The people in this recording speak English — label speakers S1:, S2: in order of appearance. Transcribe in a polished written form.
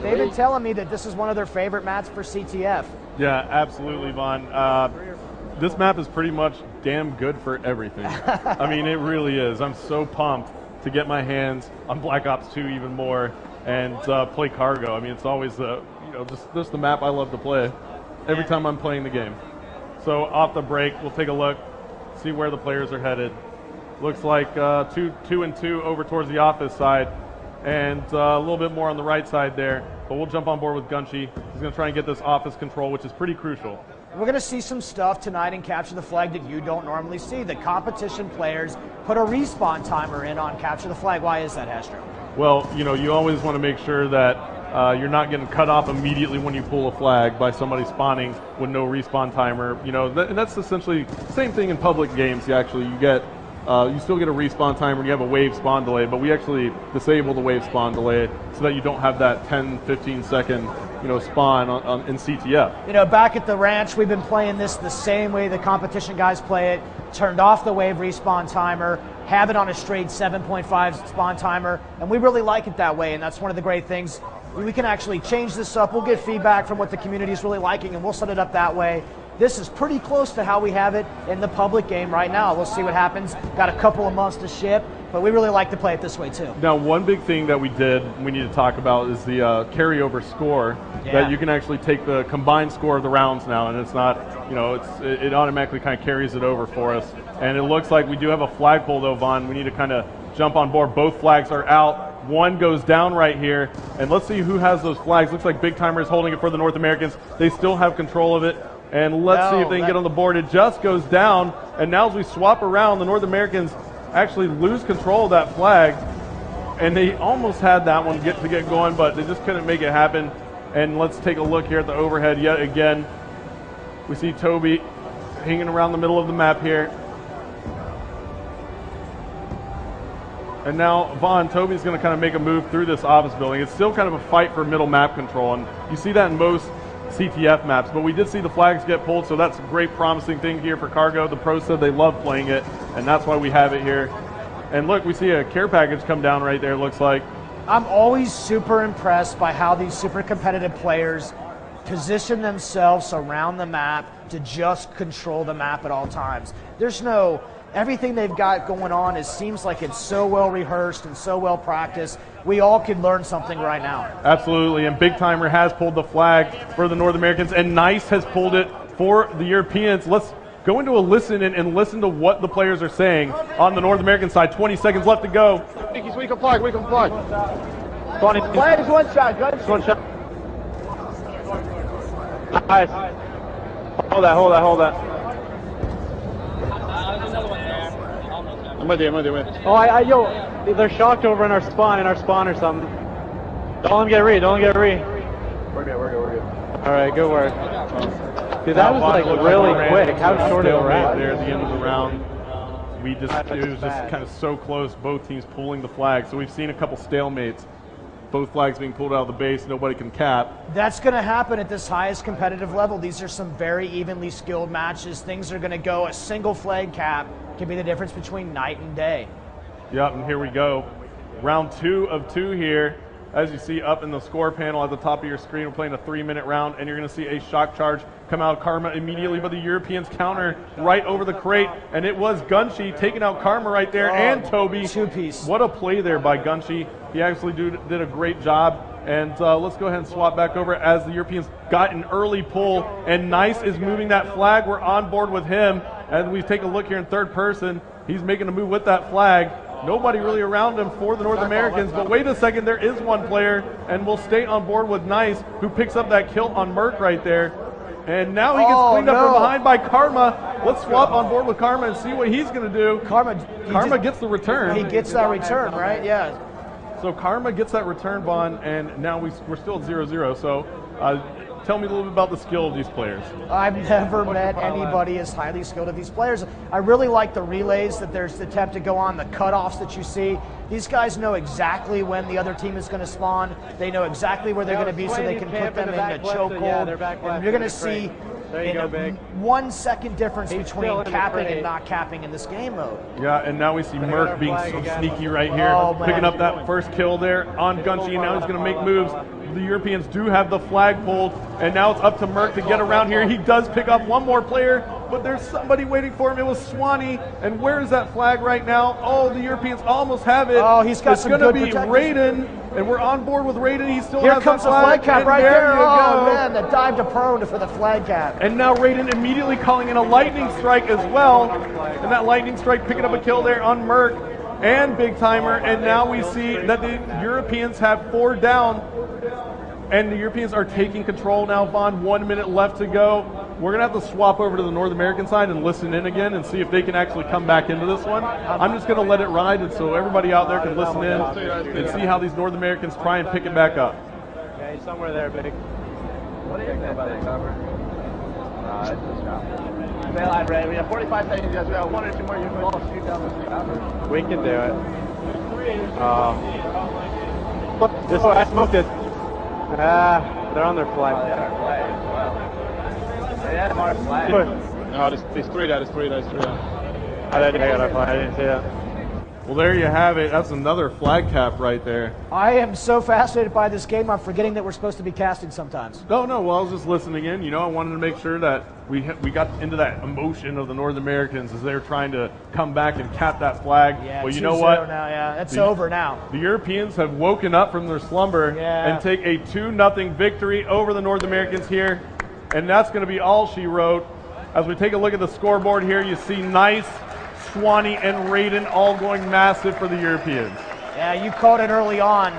S1: they've been telling me that this is one of their favorite maps for CTF.
S2: Yeah, absolutely, Vaughn. This map is pretty much damn good for everything. I mean, it really is. I'm so pumped to get my hands on Black Ops 2 even more and play Cargo. I mean, it's always just the map I love to play every time I'm playing the game. So off the break, we'll take a look, see where the players are headed. Looks like 2 and 2 over towards the office side, and a little bit more on the right side there. But we'll jump on board with Gunshi. He's going to try and get this office control, which is pretty crucial.
S1: We're going to see some stuff tonight in Capture the Flag that you don't normally see. The competition players put a respawn timer in on Capture the Flag. Why is that, Hastro?
S2: Well, you always want to make sure that you're not getting cut off immediately when you pull a flag by somebody spawning with no respawn timer. And that's essentially the same thing in public games. You still get a respawn timer and you have a wave spawn delay, but we actually disable the wave spawn delay so that you don't have that 10, 15 second spawn in CTF.
S1: Back at the ranch, we've been playing this the same way the competition guys play it. Turned off the wave respawn timer, have it on a straight 7.5 spawn timer, and we really like it that way, and that's one of the great things. We can actually change this up. We'll get feedback from what the community is really liking, and we'll set it up that way. This is pretty close to how we have it in the public game right now. We'll see what happens. Got a couple of months to ship, but we really like to play it this way too.
S2: Now, one big thing that we need to talk about is the carryover score. Yeah. That you can actually take the combined score of the rounds now, and it's not, it automatically kind of carries it over for us. And it looks like we do have a flagpole though, Vaughn. We need to kind of jump on board. Both flags are out. One goes down right here, and let's see who has those flags. Looks like Big Timer is holding it for the North Americans. They still have control of it. And let's see if they can get on the board. It just goes down, and now as we swap around, the North Americans actually lose control of that flag, and they almost had that one get going, but they just couldn't make it happen. And let's take a look here at the overhead yet again. We see Toby hanging around the middle of the map here. And now, Vaughn, Toby's going to kind of make a move through this office building. It's still kind of a fight for middle map control, and you see that in most CTF maps, but we did see the flags get pulled, so that's a great promising thing here for Cargo. The pros said they love playing it, and that's why we have it here. And look, we see a care package come down right there, looks like.
S1: I'm always super impressed by how these super competitive players position themselves around the map to just control the map at all times. Everything they've got going on seems like it's so well rehearsed and so well practiced. We all could learn something right now.
S2: Absolutely, and Big Timer has pulled the flag for the North Americans, and Nice has pulled it for the Europeans. Let's go into a listen and listen to what the players are saying on the North American side. 20 seconds left to go.
S3: We can flag.
S1: Flag is one shot, good.
S3: One shot. Nice. Hold that. I'm with you. Oh, yo, they're shocked over in our spawn or something. Don't let them get re. We're good. All right, good work. Dude, that was like really quick. How short of a round.
S2: There at the end of the round. It was just kind of so close, both teams pulling the flag. So we've seen a couple stalemates. Both flags being pulled out of the base, nobody can cap.
S1: That's going to happen at this highest competitive level. These are some very evenly skilled matches. Things are going to go. A single flag cap can be the difference between night and day.
S2: Yep, and here we go. Round 2 of 2 here. As you see up in the score panel at the top of your screen, we're playing a 3-minute round, and you're going to see a shock charge come out of Karma immediately, but the Europeans counter right over the crate, and it was Gunshi taking out Karma right there, and Toby.
S1: Two-piece.
S2: What a play there by Gunshi. He actually did a great job, and let's go ahead and swap back over as the Europeans got an early pull, and Nice is moving that flag. We're on board with him, and we take a look here in third person. He's making a move with that flag. Nobody really around him for the North Americans, but wait a second, there is one player, and we'll stay on board with Nice, who picks up that kill on Merc right there. And now he gets cleaned up from behind by Karma. Let's swap on board with Karma and see what he's going to do. Karma gets the return.
S1: He gets that return, right? Yeah.
S2: So Karma gets that return, Bond, and now we're still at 0-0. So tell me a little bit about the skill of these players.
S1: I've never met anybody as highly skilled as these players. I really like the relays that there's the attempt to go on, the cutoffs that you see. These guys know exactly when the other team is going to spawn. They know exactly where they're going to be, so they can put them in a chokehold. And you're going to see a 1 second difference between capping and not capping in this game mode.
S2: Yeah, and now we see Merc being so sneaky right here, picking up that first kill there on Gunshi. Now he's going to make moves. the Europeans do have the flag pulled, and now it's up to Merck to get around here. He does pick up one more player, but there's somebody waiting for him. It was Swanee, and where is that flag right now? Oh, the Europeans almost have it.
S1: Oh, he's got
S2: it's
S1: some
S2: going to
S1: good
S2: be
S1: protection.
S2: Raiden, and we're on board with Raiden. He still
S1: Here
S2: has
S1: comes
S2: that
S1: the flag cap
S2: and
S1: right there.
S2: you
S1: Oh,
S2: go.
S1: man, the dive to prone for the flag cap.
S2: And now Raiden immediately calling in a lightning strike as well. And that lightning strike picking up a kill there on Merck and Big Timer. And now we see that the Europeans have 4 down. And the Europeans are taking control now, Vaughn. 1 minute left to go. We're going to have to swap over to the North American side and listen in again and see if they can actually come back into this one. I'm just going to let it ride, and so everybody out there can listen in and see how these North Americans try and pick it back up.
S3: Yeah, he's somewhere there, Big.
S4: What is that thing, cover? It's a shot. Bail line ready. We have 45 seconds, guys. We have 1 or 2 more. You can all shoot down the cover.
S3: We can do it. This one, I smoked it. They're on their flag.
S4: Yeah, our flag.
S3: No, there's 3 there. There's 3 there. I got our flag. I didn't see that.
S2: Well, there you have it. That's another flag cap right there.
S1: I am so fascinated by this game, I'm forgetting that we're supposed to be casting sometimes.
S2: No, well, I was just listening in. You know, I wanted to make sure that we got into that emotion of the North Americans as they're trying to come back and cap that flag.
S1: Yeah,
S2: well, you know what?
S1: Now, yeah, that's over now.
S2: The Europeans have woken up from their slumber and take a 2-0 victory over the North Americans here. And that's going to be all she wrote. As we take a look at the scoreboard here, you see Nice, Swanee, and Raiden all going massive for the Europeans.
S1: Yeah, you called it early on.